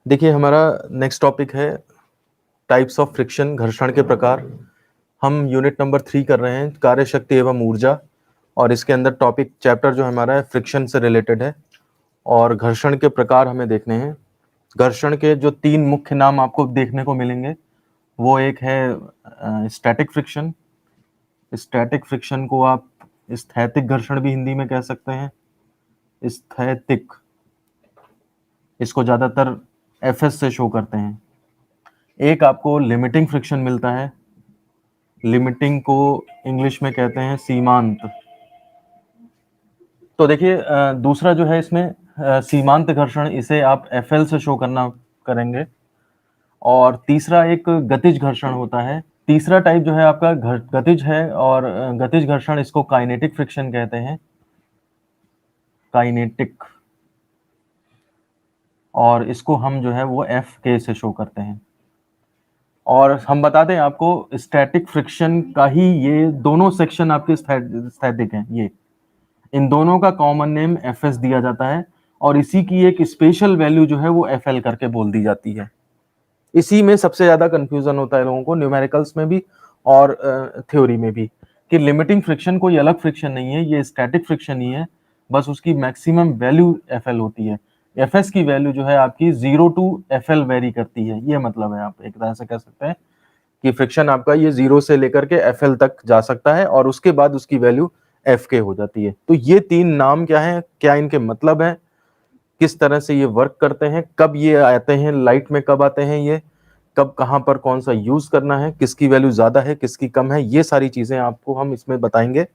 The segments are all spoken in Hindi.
देखिए हमारा नेक्स्ट टॉपिक है टाइप्स ऑफ फ्रिक्शन, घर्षण के प्रकार। हम यूनिट नंबर 3 कर रहे हैं, कार्य शक्ति एवं ऊर्जा। और इसके अंदर टॉपिक चैप्टर जो हमारा है फ्रिक्शन से रिलेटेड है और घर्षण के प्रकार हमें देखने हैं। घर्षण के जो 3 मुख्य नाम आपको देखने को मिलेंगे वो एक है स्टैटिक फ्रिक्शन। स्टैटिक फ्रिक्शन को आप स्थैतिक घर्षण भी हिंदी में कह सकते हैं। स्थैतिक, इसको ज्यादातर एफएस से शो करते हैं। एक आपको लिमिटिंग फ्रिक्शन मिलता है, लिमिटिंग को इंग्लिश में कहते हैं सीमांत। तो देखिए दूसरा जो है इसमें सीमांत घर्षण, इसे आप एफएल से शो करना करेंगे। और तीसरा एक गतिज घर्षण होता है। तीसरा टाइप जो है आपका गतिज है, और गतिज घर्षण इसको काइनेटिक फ्रिक्शन कहते हैं, काइनेटिक। और इसको हम जो है वो एफ के से शो करते हैं। और हम बता दें आपको, स्टैटिक फ्रिक्शन का ही ये दोनों सेक्शन आपके स्थैतिक हैं। ये इन दोनों का कॉमन नेम एफएस दिया जाता है और इसी की एक स्पेशल वैल्यू जो है वो एफएल करके बोल दी जाती है। इसी में सबसे ज्यादा कंफ्यूजन होता है लोगों को, न्यूमेरिकल्स में भी और थ्योरी में भी, कि लिमिटिंग फ्रिक्शन कोई अलग फ्रिक्शन नहीं है, ये स्टैटिक फ्रिक्शन ही है, बस उसकी मैक्सिमम वैल्यू एफएल होती है। एफएस की वैल्यू जो है आपकी 0 टू एफएल वेरी करती है, ये मतलब है। आप एक तरह से कह सकते हैं कि फ्रिक्शन आपका ये 0 से लेकर के एफएल तक जा सकता है और उसके बाद उसकी वैल्यू एफ के हो जाती है। तो ये 3 नाम क्या है, क्या इनके मतलब है, किस तरह से ये वर्क करते हैं, कब ये आते हैं लाइट में, कब आते हैं ये, कब कहां पर कौन सा यूज करना है, किसकी वैल्यू ज्यादा है किसकी कम है, ये सारी चीजें आपको हम इसमें बताएंगे।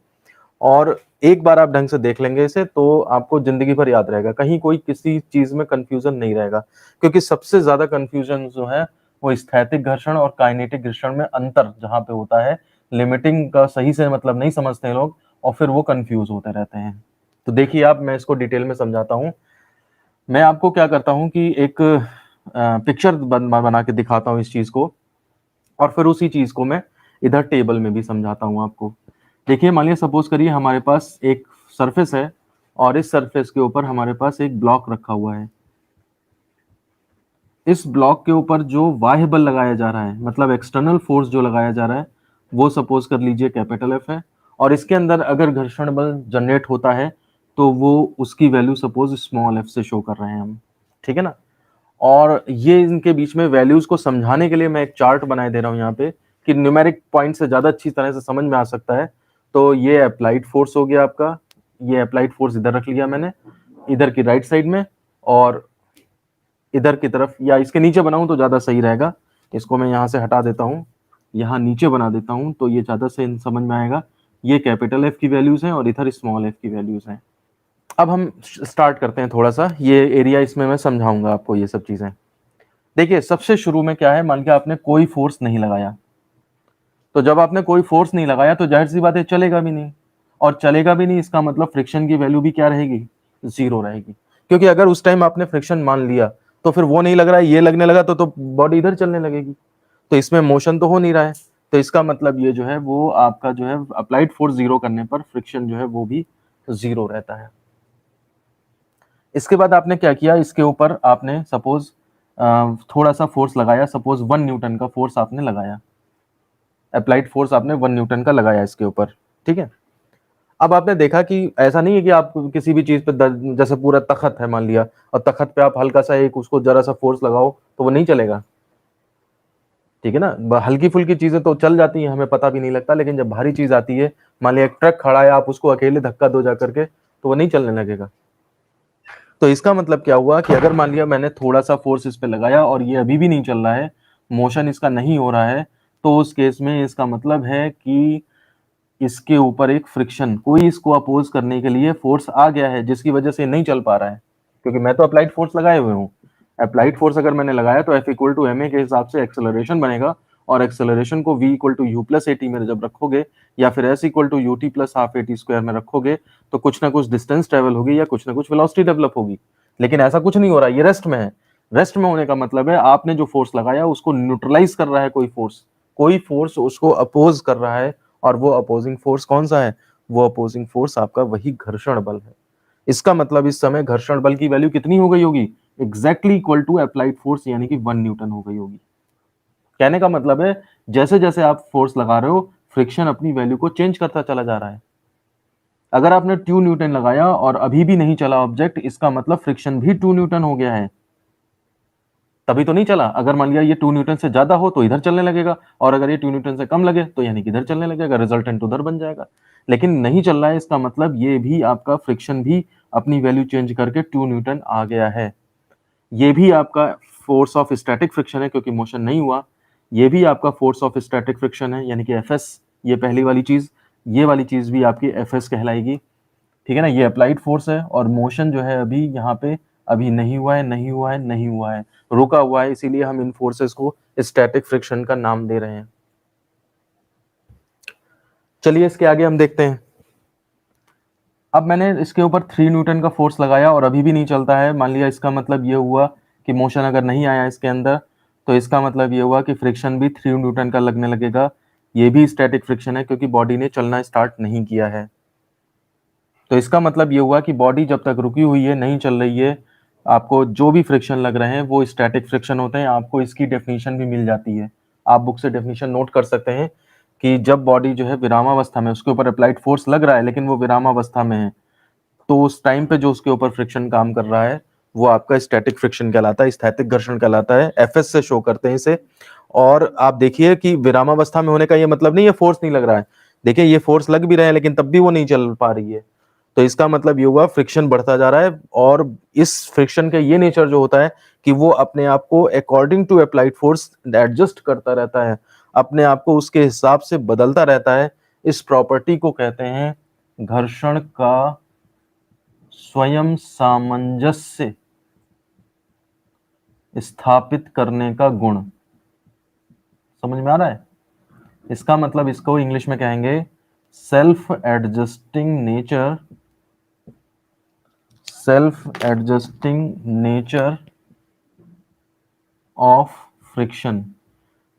और एक बार आप ढंग से देख लेंगे इसे तो आपको जिंदगी भर याद रहेगा, कहीं कोई किसी चीज में कंफ्यूजन नहीं रहेगा। क्योंकि सबसे ज्यादा कंफ्यूजन जो है वो स्थैतिक घर्षण और काइनेटिक घर्षण में अंतर जहां पे होता है, लिमिटिंग का सही से मतलब नहीं समझते हैं लोग और फिर वो कंफ्यूज होते रहते हैं। तो देखिए आप, मैं इसको डिटेल में समझाता हूँ। मैं आपको क्या करता हूँ कि एक पिक्चर बना के दिखाता हूँ इस चीज को, और फिर उसी चीज को मैं इधर टेबल में भी समझाता हूँ आपको। देखिए मान लिया सपोज करिए हमारे पास एक सरफेस है और इस सरफेस के ऊपर हमारे पास एक ब्लॉक रखा हुआ है। इस ब्लॉक के ऊपर जो बाह्य बल लगाया जा रहा है, मतलब एक्सटर्नल फोर्स जो लगाया जा रहा है, वो सपोज कर लीजिए कैपिटल एफ है। और इसके अंदर अगर घर्षण बल जनरेट होता है तो वो उसकी वैल्यू सपोज स्मॉल एफ से शो कर रहे हैं हम, ठीक है ना। और ये इनके बीच में वैल्यूज को समझाने के लिए मैं एक चार्ट बनाए दे रहा हूँ यहाँ पे, कि न्यूमेरिक पॉइंट से ज्यादा अच्छी तरह से समझ में आ सकता है। तो ये अप्लाइड फोर्स हो गया आपका, ये अप्लाइड फोर्स इधर रख लिया मैंने, इधर की राइट साइड में, और इधर की तरफ या इसके नीचे बनाऊं तो ज्यादा सही रहेगा। इसको मैं यहाँ से हटा देता हूँ, यहाँ नीचे बना देता हूँ तो ये ज्यादा से समझ में आएगा। ये कैपिटल एफ की वैल्यूज हैं और इधर स्मॉल एफ की वैल्यूज हैं। अब हम स्टार्ट करते हैं थोड़ा सा, ये एरिया इसमें मैं समझाऊंगा आपको ये सब चीजें। देखिए सबसे शुरू में क्या है, मान के आपने कोई फोर्स नहीं लगाया, तो जब आपने कोई फोर्स नहीं लगाया तो जाहिर सी बात है चलेगा भी नहीं, और चलेगा भी नहीं इसका मतलब फ्रिक्शन की वैल्यू भी क्या रहेगी, 0 रहेगी। क्योंकि अगर उस टाइम आपने फ्रिक्शन मान लिया तो फिर वो नहीं लग रहा है, ये लगने लगा तो बॉडी इधर चलने लगेगी, तो इसमें मोशन तो हो नहीं रहा है। तो इसका मतलब ये जो है वो आपका जो है अप्लाइड फोर्स 0 करने पर फ्रिक्शन जो है वो भी 0 रहता है। इसके बाद आपने क्या किया, इसके ऊपर आपने सपोज थोड़ा सा फोर्स लगाया, सपोज 1 न्यूटन का फोर्स आपने लगाया, अप्लाइड फोर्स आपने 1 न्यूटन का लगाया इसके ऊपर, ठीक है। अब आपने देखा कि ऐसा नहीं है कि आप किसी भी चीज पे जैसे पूरा तखत है मान लिया, और तखत पे आप हल्का सा एक उसको जरा सा फोर्स लगाओ तो वो नहीं चलेगा, ठीक है ना। हल्की फुल्की चीजें तो चल जाती हैं, हमें पता भी नहीं लगता, लेकिन जब भारी चीज आती है, मान लिया एक ट्रक खड़ा है, आप उसको अकेले धक्का दो जा करके तो वो नहीं चलने लगेगा। तो इसका मतलब क्या हुआ कि अगर मान लिया मैंने थोड़ा सा फोर्स इस पे लगाया और ये अभी भी नहीं चल रहा है, मोशन इसका नहीं हो रहा है, तो उस केस में इसका मतलब है कि इसके ऊपर एक फ्रिक्शन, कोई इसको अपोज करने के लिए फोर्स आ गया है जिसकी वजह से नहीं चल पा रहा है। क्योंकि मैं तो अप्लाइड फोर्स लगाए हुए हूँ, अप्लाइड फोर्स अगर मैंने लगाया तो F equal to m a के हिसाब से एक्सेलरेशन बनेगा, और एक्सेलरेशन को V equal to u plus a t में जब रखोगे, या फिर S equal to u t plus half a t square में रखोगे, तो कुछ ना कुछ डिस्टेंस ट्रेवल होगी या कुछ ना कुछ वेलोसिटी डेवलप होगी। लेकिन ऐसा कुछ नहीं हो रहा, ये रेस्ट में है। रेस्ट में होने का मतलब है आपने जो फोर्स लगाया उसको न्यूट्रलाइज कर रहा है कोई फोर्स, कोई फोर्स उसको अपोज कर रहा है, और वो अपोजिंग फोर्स कौन सा है, वो अपोजिंग फोर्स आपका वही घर्षण बल है। इसका मतलब इस समय घर्षण बल की वैल्यू कितनी हो गई होगी, exactly equal to applied force यानी कि 1 न्यूटन हो गई होगी। कहने का मतलब है जैसे जैसे आप फोर्स लगा रहे हो फ्रिक्शन अपनी वैल्यू को चेंज करता चला जा रहा है। अगर आपने 2 न्यूटन लगाया और अभी भी नहीं चला ऑब्जेक्ट, इसका मतलब फ्रिक्शन भी 2 न्यूटन हो गया है, तभी तो नहीं चला। अगर मान लिया ये 2 न्यूटन से ज्यादा हो तो इधर चलने लगेगा, और अगर ये 2 न्यूटन से कम लगे तो यानी कि इधर चलने लगेगा, रिजल्टेंट उधर बन जाएगा। लेकिन नहीं चल रहा है, इसका मतलब ये भी आपका फ्रिक्शन भी अपनी वैल्यू चेंज करके 2 न्यूटन आ गया है। ये भी आपका फोर्स ऑफ स्टैटिक फ्रिक्शन है क्योंकि मोशन नहीं हुआ। ये भी आपका फोर्स ऑफ स्टैटिक फ्रिक्शन है यानी कि एफएस, ये पहली वाली चीज। ये वाली चीज भी आपकी एफएस कहलाएगी, ठीक है ना। ये अप्लाइड फोर्स है, और मोशन जो है अभी यहाँ पे अभी नहीं हुआ है, नहीं हुआ है, नहीं हुआ है, रुका हुआ है, इसीलिए हम इन फोर्सेस को स्टैटिक फ्रिक्शन का नाम दे रहे हैं। चलिए इसके आगे हम देखते हैं। अब मैंने इसके ऊपर 3 न्यूटन का फोर्स लगाया और अभी भी नहीं चलता है। मान लिया इसका मतलब ये हुआ कि मोशन अगर नहीं आया इसके अंदर, तो इसका मतलब ये हुआ कि फ्रिक्शन भी 3 न्यूटन का लगने लगेगा। ये भी स्टैटिक फ्रिक्शन है क्योंकि बॉडी ने चलना स्टार्ट नहीं किया है। तो इसका मतलब ये हुआ कि बॉडी जब तक रुकी हुई है, नहीं चल रही है, आपको जो भी फ्रिक्शन लग रहे हैं वो स्टैटिक फ्रिक्शन होते हैं। आपको इसकी डेफिनेशन भी मिल जाती है, आप बुक से डेफिनेशन नोट कर सकते हैं कि जब बॉडी जो है विरामावस्था में, उसके ऊपर अप्लाइड फोर्स लग रहा है लेकिन वो विरामावस्था में है, तो उस टाइम पे जो उसके ऊपर फ्रिक्शन काम कर रहा है वो आपका स्टैटिक फ्रिक्शन कहलाता है, स्थैतिक घर्षण कहलाता है। एफएस से शो करते हैं इसे। और आप देखिए कि विरामावस्था में होने का ये मतलब नहीं है फोर्स नहीं लग रहा है। देखिए ये फोर्स लग भी रहे हैं लेकिन तब भी वो नहीं चल पा रही है, तो इसका मतलब ये हुआ फ्रिक्शन बढ़ता जा रहा है। और इस फ्रिक्शन का ये नेचर जो होता है कि वो अपने आप को according to applied force adjust करता रहता है, अपने आप को उसके हिसाब से बदलता रहता है। इस प्रॉपर्टी को कहते हैं घर्षण का स्वयं सामंजस्य स्थापित करने का गुण। समझ में आ रहा है? इसका मतलब इसको इंग्लिश में कहेंगे self adjusting nature, self adjusting nature of friction.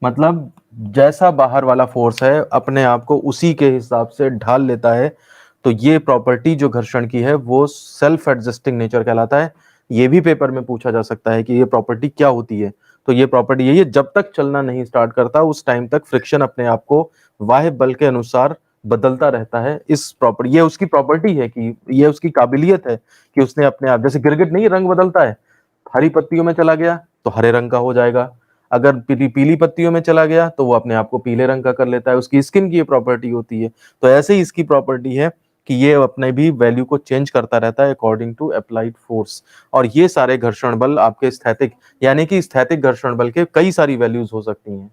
मतलब जैसा बाहर वाला फोर्स है अपने आप को उसी के हिसाब से ढाल लेता है। तो ये प्रॉपर्टी जो घर्षण की है वो सेल्फ एडजस्टिंग नेचर कहलाता है। ये भी पेपर में पूछा जा सकता है कि ये प्रॉपर्टी क्या होती है। तो ये प्रॉपर्टी यही है, जब तक चलना नहीं स्टार्ट करता उस टाइम तक फ्रिक्शन अपने आप को बाह्य बल के अनुसार बदलता रहता है। इस प्रॉपर्टी, ये उसकी प्रॉपर्टी है कि ये उसकी काबिलियत है कि उसने अपने आप, जैसे गिरगिट नहीं रंग बदलता है, हरी पत्तियों में चला गया तो हरे रंग का हो जाएगा, अगर पीली पत्तियों में चला गया तो वो अपने आप को पीले रंग का कर लेता है। उसकी स्किन की ये प्रॉपर्टी होती है। तो ऐसे ही इसकी प्रॉपर्टी है कि ये अपने भी वैल्यू को चेंज करता रहता है अकॉर्डिंग टू अप्लाइड फोर्स। और ये सारे घर्षण बल आपके स्थैतिक, यानी कि स्थैतिक घर्षण बल के कई सारी वैल्यूज हो सकती हैं,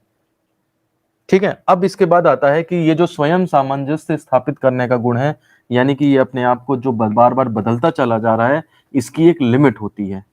ठीक है। अब इसके बाद आता है कि ये जो स्वयं सामंजस्य स्थापित करने का गुण है, यानी कि ये अपने आप को जो बार बार बदलता चला जा रहा है, इसकी एक लिमिट होती है।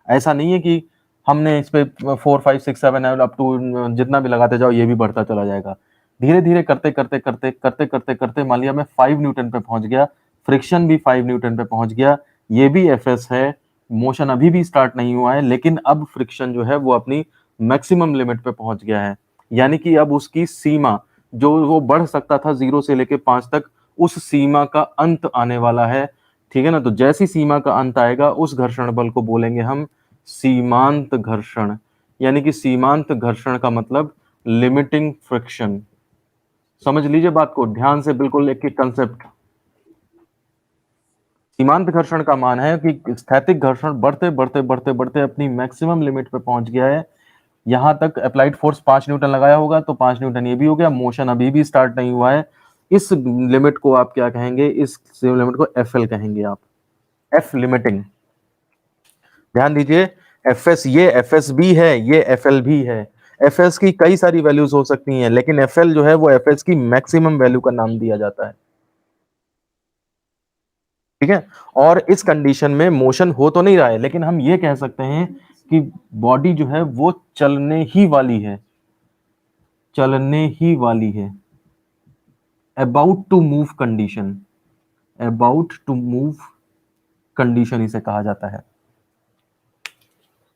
ऐसा नहीं है कि हमने इस पे 4 5 6 7 अप टू जितना भी लगाते जाओ ये भी बढ़ता चला जाएगा। धीरे धीरे करते करते करते करते करते करते मान लिया मैं 5 न्यूटन पे पहुंच गया, फ्रिक्शन भी 5 न्यूटन पे पहुंच गया, ये भी एफएस है, मोशन अभी भी स्टार्ट नहीं हुआ है, लेकिन अब फ्रिक्शन जो है वो अपनी मैक्सिमम लिमिट पे पहुंच गया है। यानी कि अब उसकी सीमा, जो वो बढ़ सकता था 0 से लेके 5 तक, उस सीमा का अंत आने वाला है, ठीक है ना। तो जैसी सीमा का अंत आएगा उस घर्षण बल को बोलेंगे हम सीमांत घर्षण। यानी कि सीमांत घर्षण का मतलब लिमिटिंग फ्रिक्शन। समझ लीजिए बात को ध्यान से, बिल्कुल एक एक कंसेप्ट। सीमांत घर्षण का मान है कि स्थैतिक घर्षण बढ़ते बढ़ते बढ़ते बढ़ते अपनी मैक्सिमम लिमिट पे पहुंच गया है। यहां तक अप्लाइड फोर्स 5 न्यूटन लगाया होगा तो 5 न्यूटन ये भी हो गया, मोशन अभी भी स्टार्ट नहीं हुआ है। इस लिमिट को आप क्या कहेंगे? इस लिमिट को एफएल कहेंगे आप, एफ लिमिटिंग। ध्यान दीजिए, एफएस, ये एफएस भी है, ये एफएल भी है। एफएस की कई सारी वैल्यूज हो सकती हैं लेकिन एफएल जो है वो एफएस की मैक्सिमम वैल्यू का नाम दिया जाता है, ठीक है। और इस कंडीशन में मोशन हो तो नहीं रहा है लेकिन हम ये कह सकते हैं कि बॉडी जो है वो चलने ही वाली है, चलने ही वाली है। About to move condition, about to move condition इसे कहा जाता है,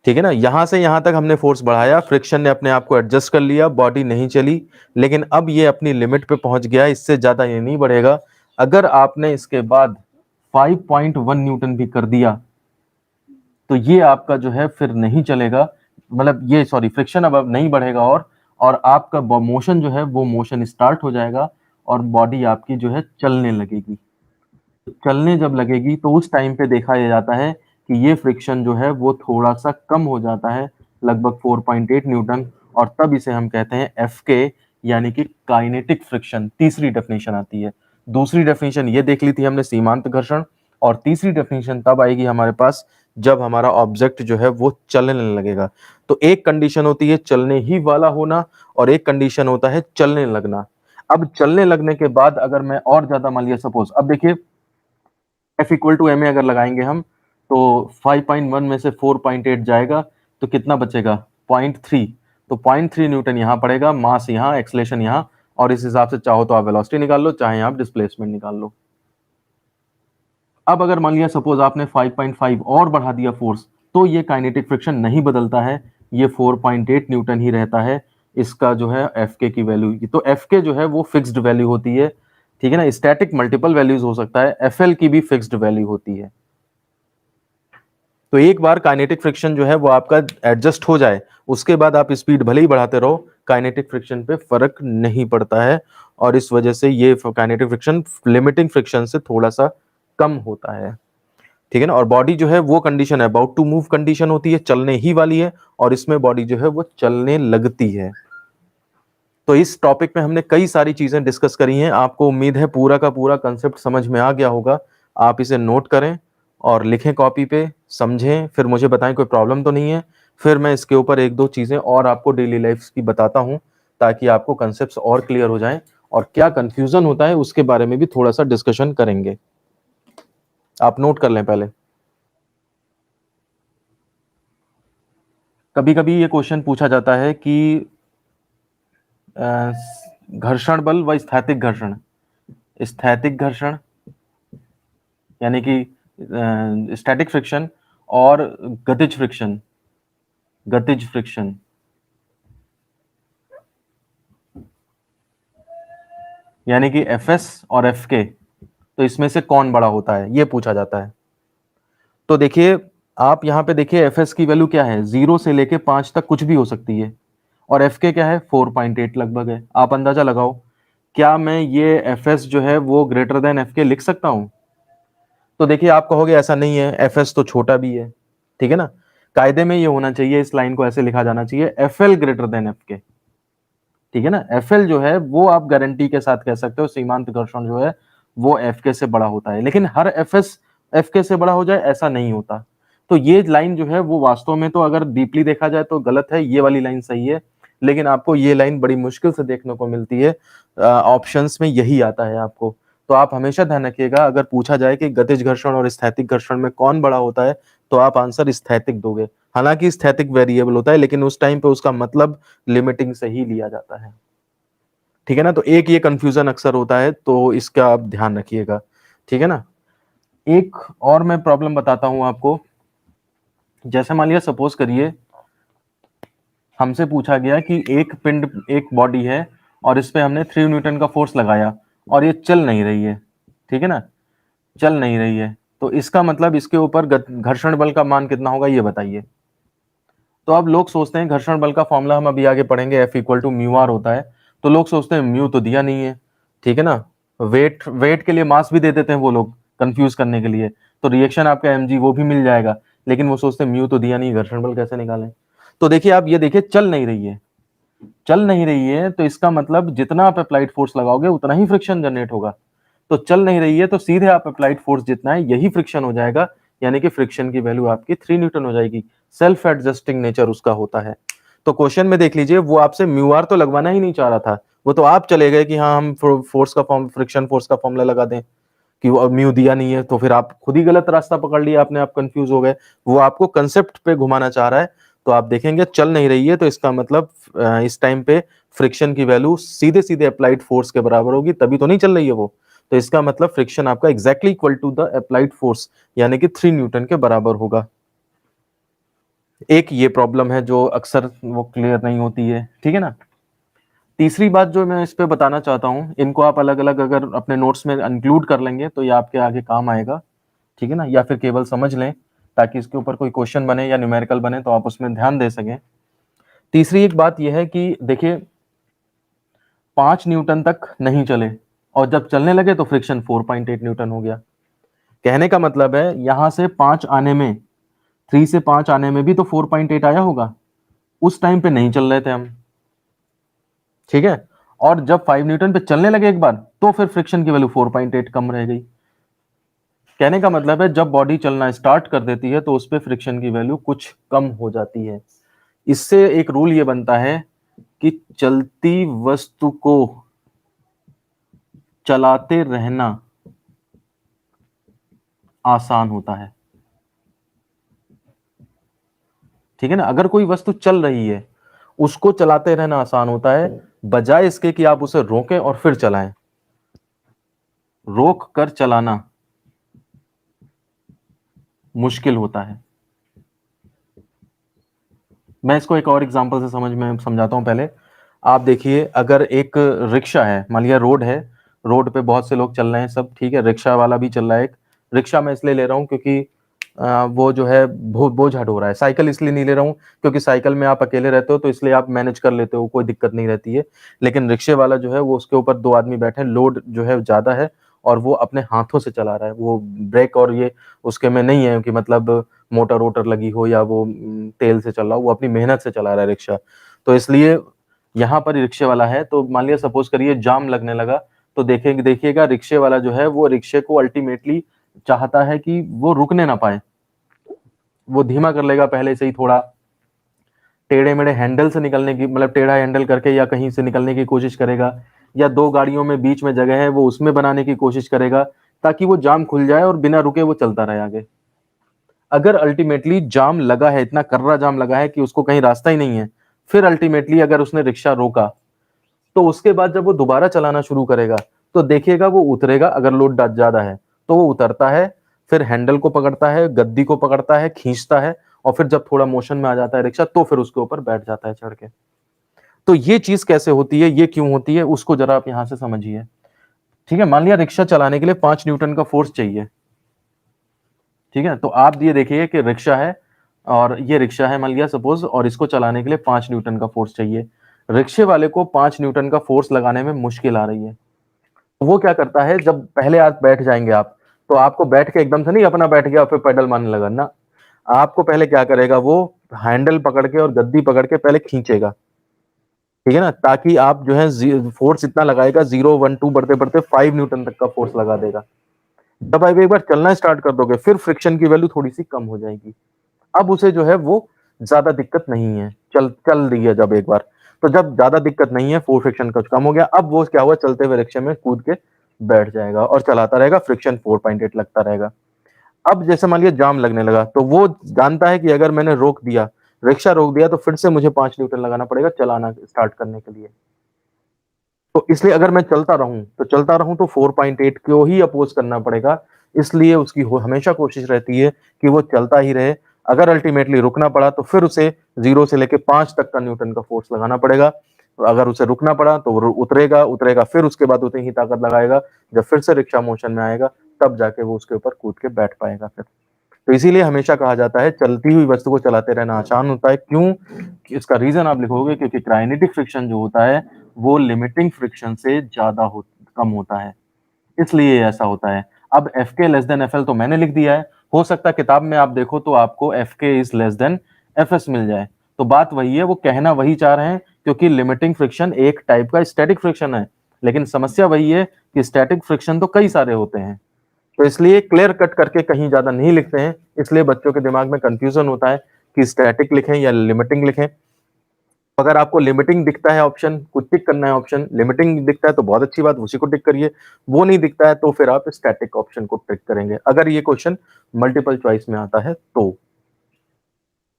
ठीक है ना। यहां से यहां तक हमने फोर्स बढ़ाया, फ्रिक्शन ने अपने आप को एडजस्ट कर लिया, बॉडी नहीं चली, लेकिन अब ये अपनी लिमिट पे पहुंच गया, इससे ज्यादा ये नहीं बढ़ेगा। अगर आपने इसके बाद 5.1 न्यूटन भी कर दिया तो ये आपका जो है फिर नहीं चलेगा, मतलब ये सॉरी फ्रिक्शन अब नहीं बढ़ेगा, और आपका मोशन जो है वो मोशन स्टार्ट हो जाएगा और बॉडी आपकी जो है चलने लगेगी। चलने जब लगेगी तो उस टाइम पे देखा ये जाता है कि ये फ्रिक्शन जो है वो थोड़ा-सा कम हो जाता है, लगभग 4.8 न्यूटन, और तब इसे हम कहते हैं एफके, यानी कि काइनेटिक फ्रिक्शन। तीसरी डेफिनेशन आती है। दूसरी डेफिनेशन ये देख ली थी हमने, सीमांत घर्षण, और तीसरी डेफिनेशन तब आएगी हमारे पास जब हमारा ऑब्जेक्ट जो है वो चलने लगेगा। तो एक कंडीशन होती है चलने ही वाला होना, और एक कंडीशन होता है चलने लगना। अब चलने लगने के बाद अगर मैं और ज्यादा मान लिया सपोज, अब देखिए F equal to m a अगर लगाएंगे हम, तो 5.1 में से 4.8 जाएगा तो कितना बचेगा, 0.3। तो 0.3 न्यूटन यहाँ पड़ेगा, मास यहाँ, एक्सलेशन यहाँ, और इस हिसाब से चाहो तो आप वेलोसिटी निकाल लो, चाहे आप डिस्प्लेसमेंट निकाल लो। अब अगर मान लिया सपोज आपने 5.5 और बढ़ा दिया फोर्स, तो ये काइनेटिक फ्रिक्शन नहीं बदलता है, ये 4.8 न्यूटन ही रहता है। इसका जो है एफ के की वैल्यू, तो एफ के जो है वो फिक्स्ड वैल्यू होती है, ठीक है ना। स्टैटिक मल्टीपल वैल्यूज हो सकता है, एफ एल की भी फिक्स्ड वैल्यू होती है। तो एक बार काइनेटिक फ्रिक्शन जो है वो आपका एडजस्ट हो जाए, उसके बाद आप स्पीड भले ही बढ़ाते रहो, काइनेटिक फ्रिक्शन पे फर्क नहीं पड़ता है, और इस वजह से ये काइनेटिक फ्रिक्शन लिमिटिंग फ्रिक्शन से थोड़ा सा कम होता है, ठीक है ना। और बॉडी जो है वो कंडीशन है अबाउट टू मूव कंडीशन होती है, चलने ही वाली है, और इसमें बॉडी जो है वो चलने लगती है। तो इस टॉपिक में हमने कई सारी चीजें डिस्कस करी हैं, आपको उम्मीद है पूरा का पूरा कंसेप्ट समझ में आ गया होगा। आप इसे नोट करें और लिखें कॉपी पे, समझें, फिर मुझे बताएं कोई प्रॉब्लम तो नहीं है। फिर मैं इसके ऊपर एक दो चीजें और आपको डेली लाइफ की बताता हूं, ताकि आपको कंसेप्ट और क्लियर हो जाएं, और क्या कंफ्यूजन होता है उसके बारे में भी थोड़ा सा डिस्कशन करेंगे। आप नोट कर लें पहले। कभी कभी ये क्वेश्चन पूछा जाता है कि घर्षण बल व स्थैतिक घर्षण, स्थैतिक घर्षण यानी कि स्टैटिक फ्रिक्शन, और गतिज फ्रिक्शन, गतिज फ्रिक्शन, यानी कि एफ एस और एफ के, तो इसमें से कौन बड़ा होता है, ये पूछा जाता है। तो देखिए, आप यहां पे देखिए एफ एस की वैल्यू क्या है, 0 से लेके 5 तक कुछ भी हो सकती है, और एफ के क्या है, 4.8 लगभग है। आप अंदाजा लगाओ, क्या मैं ये एफ एस जो है वो ग्रेटर देन एफ के लिख सकता हूं? तो देखिए, आप कहोगे ऐसा नहीं है, एफ एस तो छोटा भी है, ठीक है ना। कायदे में ये होना चाहिए, इस लाइन को ऐसे लिखा जाना चाहिए, F L greater than F के, ठीक है ना। एफ एल जो है वो आप गारंटी के साथ कह सकते हो, सीमांत घर्षण जो है वो एफ के से बड़ा होता है, लेकिन हर एफ एस एफ के से बड़ा हो जाए ऐसा नहीं होता। तो ये लाइन जो है वो वास्तव में तो अगर डीपली देखा जाए तो गलत है, ये वाली लाइन सही है, लेकिन आपको ये लाइन बड़ी मुश्किल से देखने को मिलती है, ऑप्शंस में यही आता है आपको। तो आप हमेशा ध्यान रखिएगा, अगर पूछा जाए कि गतिज घर्षण और स्थैतिक घर्षण में कौन बड़ा होता है, तो आप आंसर स्थैतिक दोगे। हालांकि स्थैतिक वेरिएबल होता है, लेकिन उस टाइम पे उसका मतलब लिमिटिंग से ही लिया जाता है, ठीक है ना। तो एक ये कंफ्यूजन अक्सर होता है, तो इसका आप ध्यान रखिएगा, ठीक है ना। एक और मैं प्रॉब्लम बताता हूं आपको। जैसे मान लिया सपोज करिए हमसे पूछा गया कि एक पिंड, एक बॉडी है, और इस पे हमने 3 न्यूटन का फोर्स लगाया, और ये चल नहीं रही है, ठीक है ना, चल नहीं रही है। तो इसका मतलब इसके ऊपर घर्षण बल का मान कितना होगा, ये बताइए। तो अब लोग सोचते हैं, घर्षण बल का फॉर्मूला हम अभी आगे पढ़ेंगे, F equal to mu R होता है। तो लोग सोचते हैं म्यू तो दिया नहीं है, ठीक है ना। वेट वेट के लिए मास भी दे देते हैं वो लोग, कंफ्यूज करने के लिए। तो रिएक्शन आपका एमजी वो भी मिल जाएगा, लेकिन वो सोचते हैं म्यू तो दिया नहीं, घर्षण बल कैसे निकालें। तो देखिए, आप ये देखिए, चल नहीं रही है, चल नहीं रही है, तो इसका मतलब जितना आप अप्लाइड फोर्स लगाओगे उतना ही फ्रिक्शन जनरेट होगा। तो चल नहीं रही है तो सीधे आप अप्लाइड फोर्स जितना है यही फ्रिक्शन हो जाएगा, यानी कि फ्रिक्शन की वैल्यू आपकी 3 न्यूटन हो जाएगी। सेल्फ एडजस्टिंग नेचर उसका होता है। तो क्वेश्चन में देख लीजिए, वो आपसे म्यू आर तो लगवाना ही नहीं चाह रहा था, वो तो आप चले गए कि हाँ हम फोर्स का फॉर्म, फ्रिक्शन फोर्स का फॉर्मूला लगा दें, कि वो म्यू दिया नहीं है, तो फिर आप खुद ही गलत रास्ता पकड़ लिया आपने, आप कंफ्यूज हो गए। वो आपको कंसेप्ट पे घुमाना चाह रहा है। तो आप देखेंगे चल नहीं रही है, तो इसका मतलब इस टाइम पे फ्रिक्शन की वैल्यू सीधे सीधे अप्लाइड फोर्स के बराबर होगी, तभी तो नहीं चल रही है वो। तो इसका मतलब फ्रिक्शन आपका exactly equal to the applied force, यानी कि 3 न्यूटन के बराबर होगा। एक ये प्रॉब्लम है जो अक्सर वो क्लियर नहीं होती है, ठीक है ना। तीसरी बात जो मैं इस पे बताना चाहता हूँ, इनको आप अलग अलग अगर अपने नोट्स में इंक्लूड कर लेंगे तो ये आपके आगे काम आएगा, ठीक है ना, या फिर केवल समझ लें, ताकि इसके ऊपर कोई क्वेश्चन बने या न्यूमेरिकल बने तो आप उसमें ध्यान दे सकें। तीसरी एक बात यह है कि देखिए 5 न्यूटन तक नहीं चले और जब चलने लगे तो फ्रिक्शन 4.8 न्यूटन हो गया। कहने का मतलब है यहां से 5 आने में, 3 से 5 आने में भी तो 4.8 आया होगा, उस टाइम पे नहीं चल रहे थे हम, ठीक है। और जब 5 न्यूटन पे चलने लगे एक बार तो फिर फ्रिक्शन की वैल्यू 4.8 कम रह गई। कहने का मतलब है जब बॉडी चलना स्टार्ट कर देती है तो उस पे फ्रिक्शन की वैल्यू कुछ कम हो जाती है। इससे एक रूल ये बनता है कि चलती वस्तु को चलाते रहना आसान होता है, ठीक है ना। अगर कोई वस्तु चल रही है उसको चलाते रहना आसान होता है, बजाय इसके कि आप उसे रोकें और फिर चलाएं। रोक कर चलाना मुश्किल होता है। मैं इसको एक और एग्जांपल से समझाता हूं। पहले आप देखिए, अगर एक रिक्शा है, मान लिया रोड है, रोड पे बहुत से लोग चल रहे हैं, सब ठीक है, रिक्शा वाला भी चल रहा है। एक रिक्शा मैं इसलिए ले रहा हूं क्योंकि वो जो है बोझ हट हो रहा है। साइकिल इसलिए नहीं ले रहा हूं क्योंकि साइकिल में आप अकेले रहते हो तो इसलिए आप मैनेज कर लेते हो, कोई दिक्कत नहीं रहती है। लेकिन रिक्शे वाला जो है वो उसके ऊपर 2 आदमी बैठे हैं, लोड जो है ज्यादा है और वो अपने हाथों से चला रहा है। वो ब्रेक और ये उसके में नहीं है कि मतलब मोटर वोटर लगी हो या वो तेल से चल रहा हो, वो अपनी मेहनत से चला रहा है रिक्शा। तो इसलिए यहाँ पर रिक्शे वाला है, तो मान लिया सपोज करिए जाम लगने लगा, तो देखिएगा रिक्शे वाला जो है वो रिक्शे को अल्टीमेटली चाहता है कि वो रुकने ना पाए। वो धीमा कर लेगा पहले से ही, थोड़ा टेढ़े मेढ़े हैंडल से निकलने की, मतलब टेढ़ा हैंडल करके या कहीं से निकलने की कोशिश करेगा, या 2 गाड़ियों में बीच में जगह है वो उसमें बनाने की कोशिश करेगा ताकि वो जाम खुल जाए और बिना रुके वो चलता रहे आगे। अगर अल्टीमेटली जाम लगा है, इतना कर्रा जाम लगा है कि उसको कहीं रास्ता ही नहीं है, फिर अल्टीमेटली अगर उसने रिक्शा रोका तो उसके बाद जब वो दोबारा चलाना शुरू करेगा तो देखिएगा वो उतरेगा। अगर लोड ज्यादा है तो वो उतरता है, फिर हैंडल को पकड़ता है, गद्दी को पकड़ता है, खींचता है, और फिर जब थोड़ा मोशन में आ जाता है रिक्शा तो फिर उसके ऊपर बैठ जाता है चढ़ के। तो ये चीज कैसे होती है, ये क्यों होती है, उसको जरा आप यहां से समझिए, ठीक है। मान लिया रिक्शा चलाने के लिए 5 न्यूटन का फोर्स चाहिए, ठीक है। तो आप ये देखिए कि रिक्शा है और ये रिक्शा है मान लिया सपोज, और इसको चलाने के लिए 5 न्यूटन का फोर्स चाहिए। रिक्शे वाले को 5 न्यूटन का फोर्स लगाने में मुश्किल आ रही है। वो क्या करता है, जब पहले आप बैठ जाएंगे आप, तो आपको बैठ के एकदम से नहीं अपना बैठ गया फिर पेडल मारने लगा ना। आपको पहले क्या करेगा, वो हैंडल पकड़ के और गद्दी पकड़ के पहले खींचेगा, ठीक है ना, ताकि आप जो है फोर्स इतना लगाएगा, 0 1 2 बढ़ते बढ़ते 5 न्यूटन तक का फोर्स लगा देगा। जब आप एक बार चलना स्टार्ट कर दोगे फिर फ्रिक्शन की वैल्यू थोड़ी सी कम हो जाएगी। अब उसे जो है वो ज्यादा दिक्कत नहीं है, चल चल रही है जब एक बार, तो जब ज्यादा दिक्कत नहीं है, फोर फ्रिक्शन कुछ कम हो गया, अब वो क्या हुआ, चलते हुए रिक्शे में कूद के बैठ जाएगा और चलाता रहेगा, फ्रिक्शन 4.8 लगता रहेगा। अब जैसे मान लिया जाम लगने लगा तो वो जानता है कि अगर मैंने रोक दिया, रिक्शा रोक दिया, तो फिर से मुझे 5 न्यूटन लगाना पड़ेगा चलाना स्टार्ट करने के लिए। तो इसलिए अगर मैं चलता रहूं तो 4.8 को ही अपोज करना पड़ेगा। इसलिए उसकी हमेशा कोशिश रहती है कि वो चलता ही रहे। अगर अल्टीमेटली रुकना पड़ा तो फिर उसे 0 से लेके 5 तक का न्यूटन का फोर्स लगाना पड़ेगा। अगर उसे रुकना पड़ा तो वो उतरेगा, फिर उसके बाद उतनी ही ताकत लगाएगा। जब फिर से रिक्शा मोशन में आएगा तब जाके वो उसके ऊपर कूद के बैठ पाएगा फिर। तो इसीलिए हमेशा कहा जाता है चलती हुई वस्तु को चलाते रहना आसान होता है। क्यों? इसका रीजन आप लिखोगे क्योंकि काइनेटिक फ्रिक्शन जो होता है वो लिमिटिंग फ्रिक्शन से कम होता है, इसलिए ऐसा होता है। अब एफ के लेस देन एफ एल तो मैंने लिख दिया है, हो सकता है किताब में आप देखो तो आपको F K is less than F S मिल जाए। तो बात वही है, वो कहना वही चाह रहे हैं, क्योंकि लिमिटिंग फ्रिक्शन एक टाइप का स्टैटिक फ्रिक्शन है, लेकिन समस्या वही है कि स्टैटिक फ्रिक्शन तो कई सारे होते हैं। तो इसलिए क्लियर कट करके कहीं ज्यादा नहीं लिखते हैं, इसलिए बच्चों के दिमाग में कंफ्यूजन होता है कि स्टैटिक लिखें या लिमिटिंग लिखें। अगर आपको लिमिटिंग दिखता है ऑप्शन, कुछ टिक करना है ऑप्शन, लिमिटिंग दिखता है तो बहुत अच्छी बात, उसी को टिक करिए। वो नहीं दिखता है तो फिर आप स्टैटिक ऑप्शन को टिक करेंगे, अगर ये क्वेश्चन मल्टीपल चॉइस में आता है तो।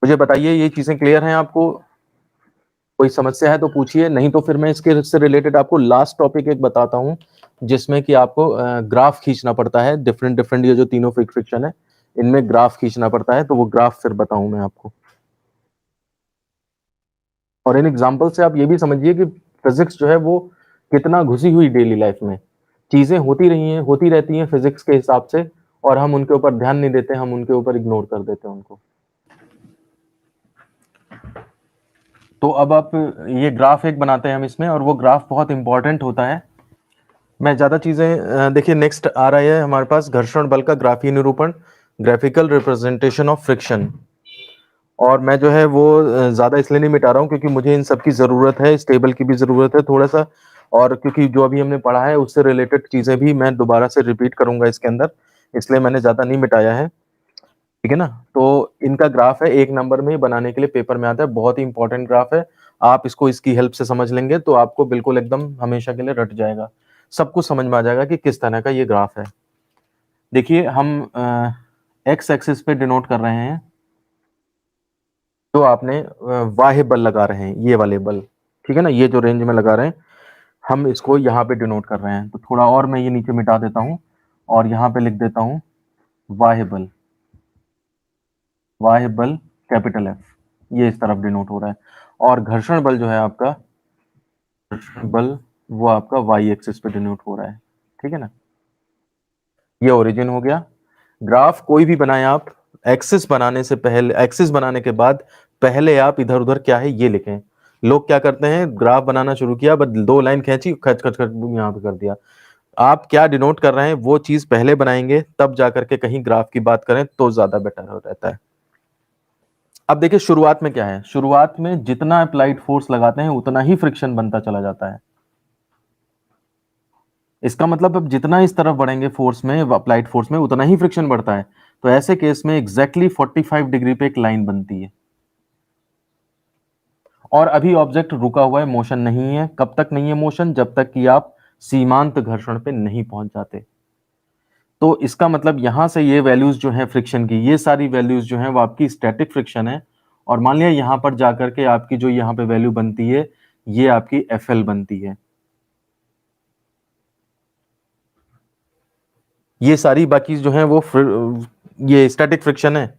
मुझे बताइए ये चीजें क्लियर हैं आपको? कोई समस्या है तो पूछिए, नहीं तो फिर मैं इसके से रिलेटेड आपको लास्ट टॉपिक एक बताता हूँ, जिसमें कि आपको ग्राफ खींचना पड़ता है। डिफरेंट डिफरेंट ये जो तीनों फ्रिक्शन है इनमें ग्राफ खींचना पड़ता है, तो वो ग्राफ फिर बताऊं मैं आपको। और इन एग्जाम्पल से आप ये भी समझिए कि फिजिक्स जो है वो कितना घुसी हुई डेली लाइफ में, चीजें होती रहती हैं फिजिक्स के हिसाब से, और हम उनके ऊपर ध्यान नहीं देते, हम उनके ऊपर इग्नोर कर देते हैं उनको। तो अब आप ये ग्राफ एक बनाते हैं हम इसमें, और वो ग्राफ बहुत इंपॉर्टेंट होता है। मैं ज़्यादा चीज़ें देखिए, नेक्स्ट आ रहा है हमारे पास घर्षण बल का ग्राफीय निरूपण, ग्राफिकल रिप्रेजेंटेशन ऑफ फ्रिक्शन। और मैं जो है वो ज़्यादा इसलिए नहीं मिटा रहा हूँ क्योंकि मुझे इन सब की ज़रूरत है, इस टेबल की भी ज़रूरत है थोड़ा सा, और क्योंकि जो अभी हमने पढ़ा है उससे रिलेटेड चीज़ें भी मैं दोबारा से रिपीट करूंगा इसके अंदर, इसलिए मैंने ज़्यादा नहीं मिटाया है। ठीक है ना। तो इनका ग्राफ है, 1 नंबर में बनाने के लिए पेपर में आता है, बहुत ही इंपॉर्टेंट ग्राफ है। आप इसको इसकी हेल्प से समझ लेंगे तो आपको बिल्कुल एकदम हमेशा के लिए रट जाएगा, सब कुछ समझ में आ जाएगा कि किस तरह का ये ग्राफ है। देखिए हम एक्स एक्सिस पे डिनोट कर रहे हैं, तो आपने बाह्य बल लगा रहे हैं, ये वाले बल, ठीक है ना, ये जो रेंज में लगा रहे हैं हम इसको यहाँ पे डिनोट कर रहे हैं। तो थोड़ा और मैं ये नीचे मिटा देता हूँ और यहाँ पे लिख देता हूँ बाह्य बल, बाह्य बल कैपिटल एफ, ये इस तरफ डिनोट हो रहा है। और घर्षण बल जो है आपका, घर्षण बल वो आपका वाई एक्सिस पे डिनोट हो रहा है, ठीक है ना। ये ओरिजिन हो गया। ग्राफ कोई भी बनाए आप, एक्सिस बनाने से पहले, एक्सिस बनाने के बाद पहले आप इधर उधर क्या है ये लिखें। लोग क्या करते हैं, ग्राफ बनाना शुरू किया, बस 2 लाइन खींची, खच खच खच यहाँ पे कर दिया। आप क्या डिनोट कर रहे हैं वो चीज पहले बनाएंगे, तब जाकर के कहीं ग्राफ की बात करें तो ज्यादा बेटर हो रहता है। अब देखिए शुरुआत में क्या है, शुरुआत में जितना अप्लाइड फोर्स लगाते हैं उतना ही फ्रिक्शन बनता चला जाता है। इसका मतलब अब जितना इस तरफ बढ़ेंगे फोर्स में, अप्लाइड फोर्स में, उतना ही फ्रिक्शन बढ़ता है। तो ऐसे केस में एग्जैक्टली 45 डिग्री पे एक लाइन बनती है, और अभी ऑब्जेक्ट रुका हुआ है, मोशन नहीं है। कब तक नहीं है मोशन? जब तक कि आप सीमांत घर्षण पे नहीं पहुंच जाते। तो इसका मतलब यहां से ये वैल्यूज जो है फ्रिक्शन की, ये सारी वैल्यूज जो है वो आपकी स्टैटिक फ्रिक्शन है। और मान लिया यहां पर जाकर के आपकी जो यहाँ पे वैल्यू बनती है, ये आपकी एफ एल बनती है। ये सारी बाकी जो है वो ये स्टैटिक फ्रिक्शन है।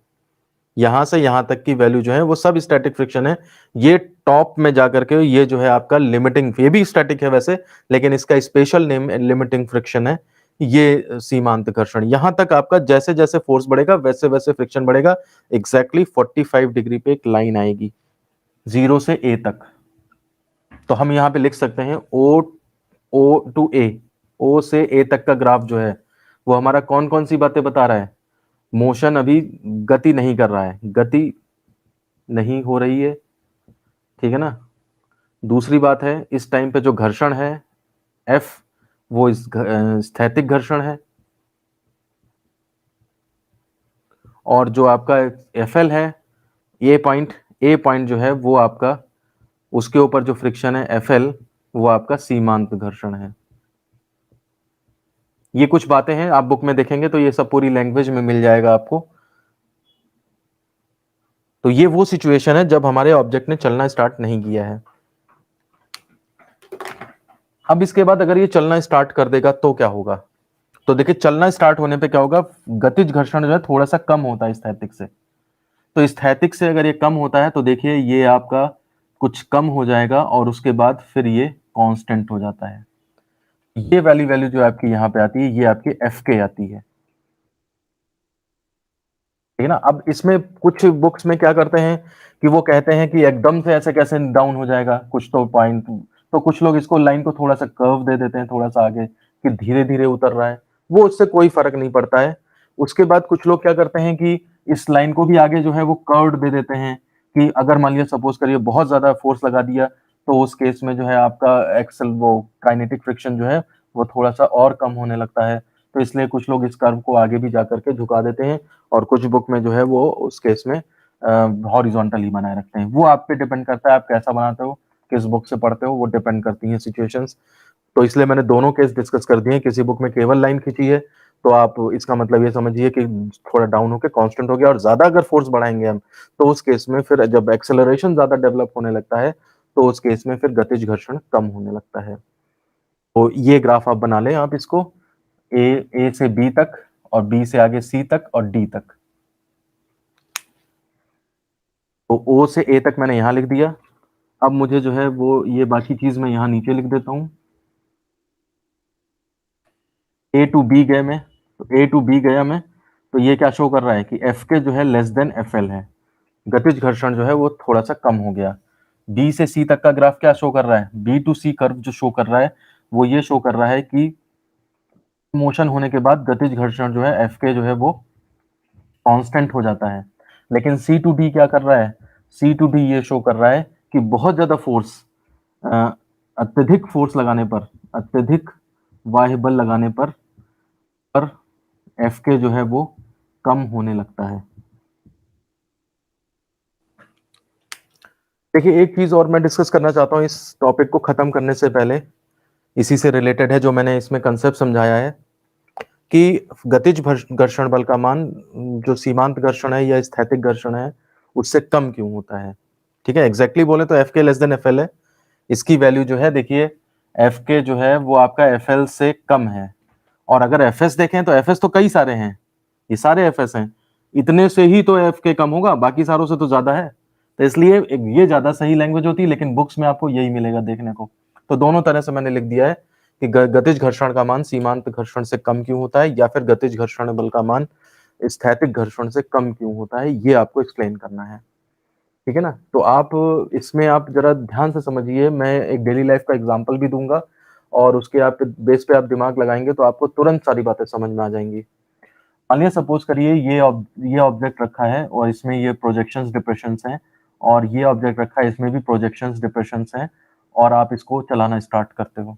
यहां से यहां तक की वैल्यू जो है वो सब स्टैटिक फ्रिक्शन है। ये टॉप में जाकर के ये जो है आपका लिमिटिंग, ये भी स्टैटिक है वैसे, लेकिन इसका स्पेशल नेम लिमिटिंग फ्रिक्शन है। ये सीमांत घर्षण, यहां तक आपका जैसे जैसे फोर्स बढ़ेगा वैसे वैसे फ्रिक्शन बढ़ेगा। एग्जैक्टली 45 डिग्री पे एक लाइन आएगी 0 से ए तक। तो हम यहां पे लिख सकते हैं ओ टू ए, ओ से ए तक का ग्राफ जो है वो हमारा कौन कौन सी बातें बता रहा है? मोशन अभी गति नहीं कर रहा है, गति नहीं हो रही है, ठीक है ना। दूसरी बात है, इस टाइम पे जो घर्षण है एफ, वो इस स्थैतिक घर्षण है। और जो आपका एफ एल है, ए पॉइंट जो है वो आपका, उसके ऊपर जो फ्रिक्शन है एफ एल, वो आपका सीमांत घर्षण है। ये कुछ बातें हैं, आप बुक में देखेंगे तो ये सब पूरी लैंग्वेज में मिल जाएगा आपको। तो ये वो सिचुएशन है जब हमारे ऑब्जेक्ट ने चलना स्टार्ट नहीं किया है। अब इसके बाद अगर ये चलना स्टार्ट कर देगा तो क्या होगा? तो देखिए चलना स्टार्ट होने पे क्या होगा, गतिज घर्षण जो है थोड़ा सा कम होता है स्थैतिक से। तो स्थैतिक से अगर ये कम होता है तो देखिए ये आपका कुछ कम हो जाएगा, और उसके बाद फिर ये कांस्टेंट हो जाता है। ये वाली वैल्यू जो आपकी यहाँ पे आती है, ये आपकी एफ के आती है, ठीक है ना। अब इसमें कुछ बुक्स में क्या करते हैं कि वो कहते हैं कि एकदम से ऐसे कैसे डाउन हो जाएगा, कुछ तो पॉइंट, तो कुछ लोग इसको लाइन को थोड़ा सा कर्व दे देते हैं, थोड़ा सा आगे, कि धीरे धीरे उतर रहा है। वो उससे कोई फर्क नहीं पड़ता है। उसके बाद कुछ लोग क्या करते हैं कि इस लाइन को भी आगे जो है वो कर्व्ड दे देते हैं, कि अगर मान लिया सपोज करिए बहुत ज्यादा फोर्स लगा दिया, तो उस केस में जो है आपका एक्सल, वो काइनेटिक फ्रिक्शन जो है वो थोड़ा सा और कम होने लगता है। तो इसलिए कुछ लोग इस कर्व को आगे भी जाकर के झुका देते हैं, और कुछ बुक में जो है वो उस केस में हॉरिजॉन्टल ही बनाए रखते हैं। वो आप पे डिपेंड करता है आप कैसा बनाते हो, किस बुक से पढ़ते हो, वो डिपेंड करती हैं सिचुएशंस। तो इसलिए मैंने दोनों केस डिस्कस कर दिए हैं। किसी बुक में केवल लाइन खींची है तो आप इसका मतलब ये समझिए कि थोड़ा डाउन होकर कांस्टेंट हो गया, और ज्यादा अगर फोर्स बढ़ाएंगे हम तो उस केस में फिर जब एक्सेलरेशन ज्यादा डेवलप होने लगता है तो उस केस में फिर गतिज घर्षण कम होने लगता है। तो ये ग्राफ आप बना लें, आप इसको ए से बी तक, और बी से आगे सी तक, और डी तक। तो ओ से ए तक मैंने यहां लिख दिया। अब मुझे जो है वो ये बाकी चीज मैं यहां नीचे लिख देता हूं। ए टू बी गए मैं, तो ए टू बी गया मैं, तो ये क्या शो कर रहा है कि एफ के जो है लेस देन एफ एल है, गतिज घर्षण जो है वो थोड़ा सा कम हो गया। बी से सी तक का ग्राफ क्या शो कर रहा है, बी टू सी कर्व जो शो कर रहा है वो ये शो कर रहा है कि मोशन होने के बाद गतिज घर्षण जो है एफ के जो है वो कांस्टेंट हो जाता है। लेकिन सी टू डी क्या कर रहा है, सी टू डी ये शो कर रहा है कि बहुत ज्यादा फोर्स, अत्यधिक फोर्स लगाने पर, अत्यधिक बाह्य बल लगाने पर एफ के जो है वो कम होने लगता है। देखिए एक चीज और मैं डिस्कस करना चाहता हूं इस टॉपिक को खत्म करने से पहले, इसी से रिलेटेड है जो मैंने इसमें कंसेप्ट समझाया है कि गतिज घर्षण बल का मान जो सीमांत घर्षण है या स्थैतिक घर्षण है उससे कम क्यों होता है। ठीक है, एग्जैक्टली बोले तो एफ के लेस देन एफ एल है, इसकी वैल्यू जो है देखिए एफ के जो है वो आपका एफ एल से कम है। और अगर एफ एस देखें तो एफ एस तो कई सारे हैं, ये सारे एफ एस हैं, इतने से ही तो एफ के कम होगा, बाकी सारों से तो ज्यादा है। तो इसलिए ये ज्यादा सही लैंग्वेज होती है, लेकिन बुक्स में आपको यही मिलेगा देखने को। तो दोनों तरह से मैंने लिख दिया है कि गतिज घर्षण का मान सीमांत घर्षण से कम क्यों होता है, या फिर गतिज घर्षण बल का मान स्थैतिक घर्षण से कम क्यों होता है, ये आपको एक्सप्लेन करना है। ठीक है ना, तो आप इसमें आप जरा ध्यान से समझिए, मैं एक डेली लाइफ का एग्जांपल भी दूंगा और उसके आप बेस पे आप दिमाग लगाएंगे तो आपको तुरंत सारी बातें समझ में आ जाएंगी। मानिए सपोज करिए ये ऑब्जेक्ट रखा है और इसमें ये प्रोजेक्शंस डिप्रेशंस हैं, और ये ऑब्जेक्ट रखा है इसमें भी प्रोजेक्शंस डिप्रेशंस हैं, और आप इसको चलाना स्टार्ट करते हो।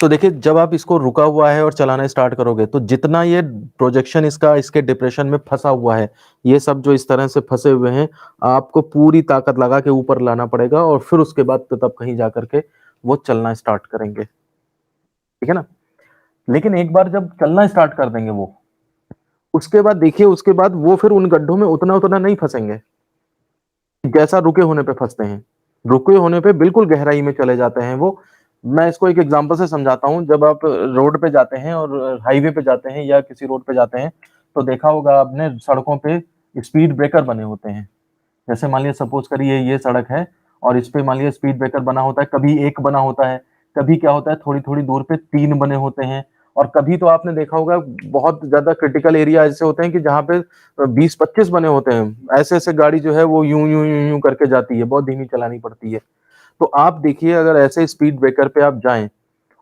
तो देखिए जब आप इसको रुका हुआ है और चलाना स्टार्ट करोगे तो जितना ये प्रोजेक्शन इसका इसके डिप्रेशन में फंसा हुआ है, ये सब जो इस तरह से फंसे हुए हैं, आपको पूरी ताकत लगा के ऊपर लाना पड़ेगा और फिर उसके बाद तो तब कहीं जाकर के वो चलना स्टार्ट करेंगे। ठीक है ना, लेकिन एक बार जब चलना स्टार्ट कर देंगे वो, उसके बाद देखिए उसके बाद वो फिर उन गड्ढों में उतना उतना नहीं फंसेंगे जैसा रुके होने पे फंसते हैं। रुके होने पे बिल्कुल गहराई में चले जाते हैं वो। मैं इसको एक एग्जांपल से समझाता हूँ। जब आप रोड पे जाते हैं और हाईवे पे जाते हैं या किसी रोड पे जाते हैं तो देखा होगा आपने सड़कों पे स्पीड ब्रेकर बने होते हैं। जैसे मान लिया सपोज करिए ये सड़क है और इस पे मान लिया स्पीड ब्रेकर बना होता है, कभी एक बना होता है, कभी क्या होता है थोड़ी थोड़ी दूर पे 3 बने होते हैं, और कभी तो आपने देखा होगा बहुत ज्यादा क्रिटिकल एरिया ऐसे होते हैं कि जहाँ पे 20-25 बने होते हैं। ऐसे ऐसे गाड़ी जो है वो यूं यूं यूं यूं करके जाती है, बहुत धीमी चलानी पड़ती है। तो आप देखिए अगर ऐसे स्पीड ब्रेकर पे आप जाएं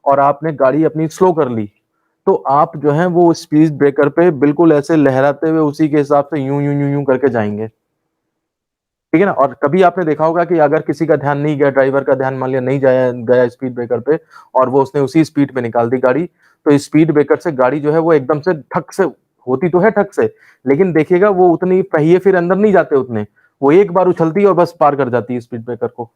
और आपने गाड़ी अपनी स्लो कर ली, तो आप जो है वो स्पीड ब्रेकर पे बिल्कुल ऐसे लहराते हुए उसी के हिसाब से यूं यूं यूं यूं करके जाएंगे। ठीक है ना, और कभी आपने देखा होगा कि अगर किसी का ध्यान नहीं गया, ड्राइवर का ध्यान मान लिया नहीं जाया गया स्पीड ब्रेकर पे और वो उसने उसी स्पीड पे निकाल दी गाड़ी, तो स्पीड ब्रेकर से गाड़ी जो है वो एकदम से ठक से होती तो है ठक से, लेकिन देखिएगा वो उतनी पहिए फिर अंदर नहीं जाते उतने, वो एक बार उछलती है और बस पार कर जाती है स्पीड ब्रेकर को।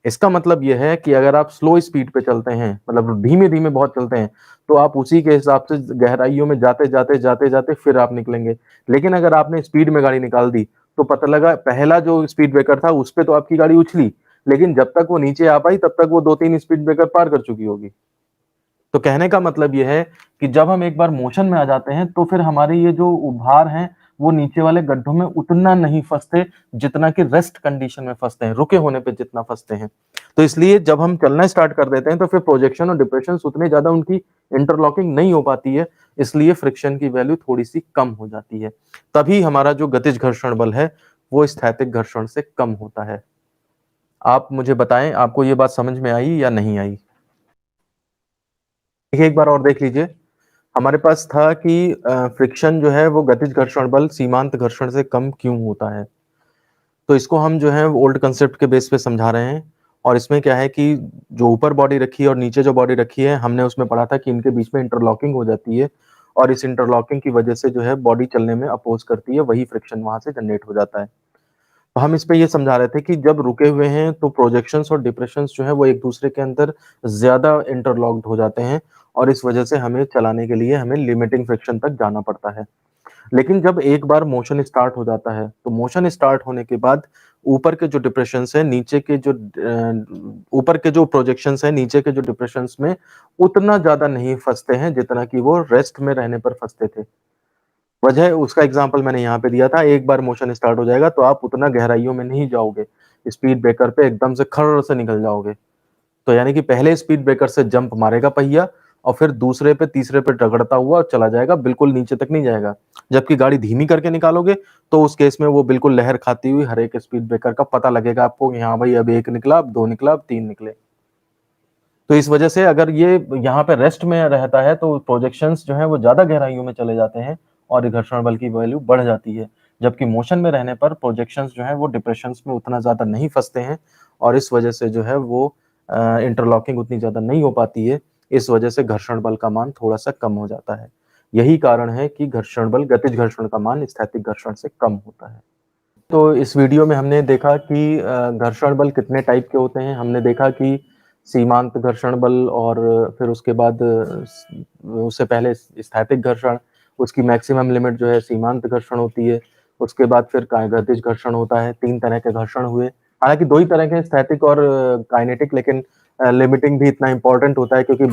इसका मतलब यह है कि अगर आप स्लो स्पीड पे चलते हैं, मतलब धीमे धीमे बहुत चलते हैं, तो आप उसी के हिसाब से गहराइयों में जाते जाते जाते जाते फिर आप निकलेंगे। लेकिन अगर आपने स्पीड में गाड़ी निकाल दी तो पता लगा पहला जो स्पीड ब्रेकर था उस पे तो आपकी गाड़ी उछली, लेकिन जब तक वो नीचे आ पाई तब तक वो 2-3 स्पीड ब्रेकर पार कर चुकी होगी। तो कहने का मतलब यह है कि जब हम एक बार मोशन में आ जाते हैं तो फिर हमारे ये जो उभार हैं वो नीचे वाले गड्ढों में उतना नहीं फंसते जितना कि रेस्ट कंडीशन में फंसते हैं, रुके होने पे जितना फंसते हैं। तो इसलिए जब हम चलना स्टार्ट कर देते हैं तो फिर प्रोजेक्शन और डिप्रेशन उतने ज्यादा उनकी इंटरलॉकिंग नहीं हो पाती है, इसलिए फ्रिक्शन की वैल्यू थोड़ी सी कम हो जाती है। तभी हमारा जो गतिज घर्षण बल है वो स्थैतिक घर्षण से कम होता है। आप मुझे बताएं आपको ये बात समझ में आई या नहीं आई। देखिए एक बार और देख लीजिए, हमारे पास था कि फ्रिक्शन जो है वो गतिज घर्षण बल सीमांत घर्षण से कम क्यों होता है। तो इसको हम जो है ओल्ड कंसेप्ट के बेस पे समझा रहे हैं, और इसमें क्या है कि जो ऊपर बॉडी रखी है और नीचे जो बॉडी रखी है हमने उसमें पढ़ा था कि इनके बीच में इंटरलॉकिंग हो जाती है, और इस इंटरलॉकिंग की वजह से जो है बॉडी चलने में अपोज करती है, वही फ्रिक्शन वहां से जनरेट हो जाता है। तो हम इस पे ये समझा रहे थे कि जब रुके हुए हैं तो प्रोजेक्शंस और डिप्रेशंस जो है वो एक दूसरे के अंदर ज्यादा इंटरलॉक्ड हो जाते हैं, और इस वजह से हमें चलाने के लिए हमें लिमिटिंग फ्रिक्शन तक जाना पड़ता है। लेकिन जब एक बार मोशन स्टार्ट हो जाता है तो मोशन स्टार्ट होने के बाद ऊपर के जो डिप्रेशंस है नीचे के जो ऊपर के जो प्रोजेक्शंस है नीचे के जो डिप्रेशंस में उतना ज्यादा नहीं फंसते हैं जितना कि वो रेस्ट में रहने पर फंसते थे। वजह उसका एग्जांपल मैंने यहाँ पे दिया था, एक बार मोशन स्टार्ट हो जाएगा तो आप उतना गहराइयों में नहीं जाओगे, स्पीड ब्रेकर पे एकदम से खर्र से निकल जाओगे। तो यानी कि पहले स्पीड ब्रेकर से जंप मारेगा पहिया, और फिर दूसरे पे तीसरे पे रगड़ता हुआ चला जाएगा, बिल्कुल नीचे तक नहीं जाएगा। जबकि गाड़ी धीमी करके निकालोगे तो उस केस में वो बिल्कुल लहर खाती हुई हर एक स्पीड ब्रेकर का पता लगेगा आपको कि हाँ भाई अब 1 निकला, अब 2 निकला, अब 3 निकले। तो इस वजह से अगर ये यहाँ पे रेस्ट में रहता है तो प्रोजेक्शंस जो हैं वो ज़्यादा गहराइयों में चले जाते हैं और घर्षण बल की वैल्यू बढ़ जाती है। जबकि मोशन में रहने पर प्रोजेक्शंस जो हैं वो डिप्रेशंस में उतना ज़्यादा नहीं फँसते हैं और इस वजह से जो है वो इंटरलॉकिंग उतनी ज़्यादा नहीं हो पाती है। इस वजह से घर्षण बल का मान थोड़ा-सा कम हो जाता है। यही कारण है कि घर्षण बल गतिज घर्षण का मान स्थैतिक घर्षण से कम होता है। तो इस वीडियो में हमने देखा कि घर्षण बल कितने टाइप के होते हैं। हमने देखा कि सीमांत घर्षण बल और फिर उसके बाद उससे पहले स्थैतिक घर्षण, उसकी मैक्सिमम लिमिट जो है सीमांत घर्षण होती है। उसके बाद फिर गतिज घर्षण होता है, 3 तरह के घर्षण हुए। हालाँकि 2 ही तरह के स्थैतिक और काइनेटिक, लेकिन लिमिटिंग भी इतना इम्पोर्टेंट होता है क्योंकि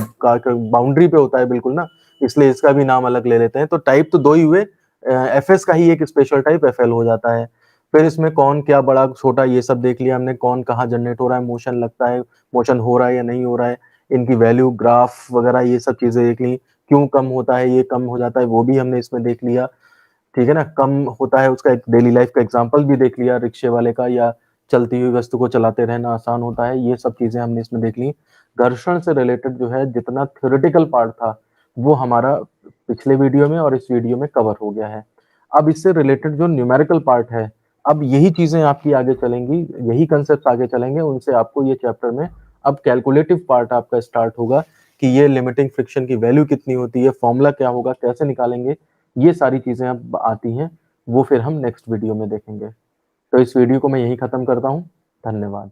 बाउंड्री पे होता है बिल्कुल ना, इसलिए इसका भी नाम अलग ले लेते हैं। तो टाइप तो 2 ही हुए, एफएस का ही एक स्पेशल टाइप एफएल हो जाता है। फिर इसमें कौन क्या बड़ा छोटा ये सब देख लिया हमने, कौन कहाँ जनरेट हो रहा है, मोशन लगता है, मोशन हो रहा है या नहीं हो रहा है, इनकी वैल्यू ग्राफ वगैरह ये सब चीज़ें देख ली। क्यों कम होता है, ये कम हो जाता है, वो भी हमने इसमें देख लिया, ठीक है ना? कम होता है उसका एक डेली लाइफ का एग्ज़ाम्पल भी देख लिया रिक्शे वाले का, या चलती हुई वस्तु को चलाते रहना आसान होता है, ये सब चीज़ें हमने इसमें देख ली। घर्षण से रिलेटेड जो है जितना थ्योरेटिकल पार्ट था, वो हमारा पिछले वीडियो में और इस वीडियो में कवर हो गया है। अब इससे रिलेटेड जो न्यूमेरिकल पार्ट है, अब यही चीज़ें आपकी आगे चलेंगी, यही कांसेप्ट्स आगे चलेंगे, उनसे आपको ये चैप्टर में अब कैलकुलेटिव पार्ट आपका स्टार्ट होगा कि ये लिमिटिंग फ्रिक्शन की वैल्यू कितनी होती है, फ़ॉर्मूला क्या होगा, कैसे निकालेंगे, ये सारी चीज़ें अब आती हैं, वो फिर हम नेक्स्ट वीडियो में देखेंगे। तो इस वीडियो को मैं यहीं खत्म करता हूँ। धन्यवाद।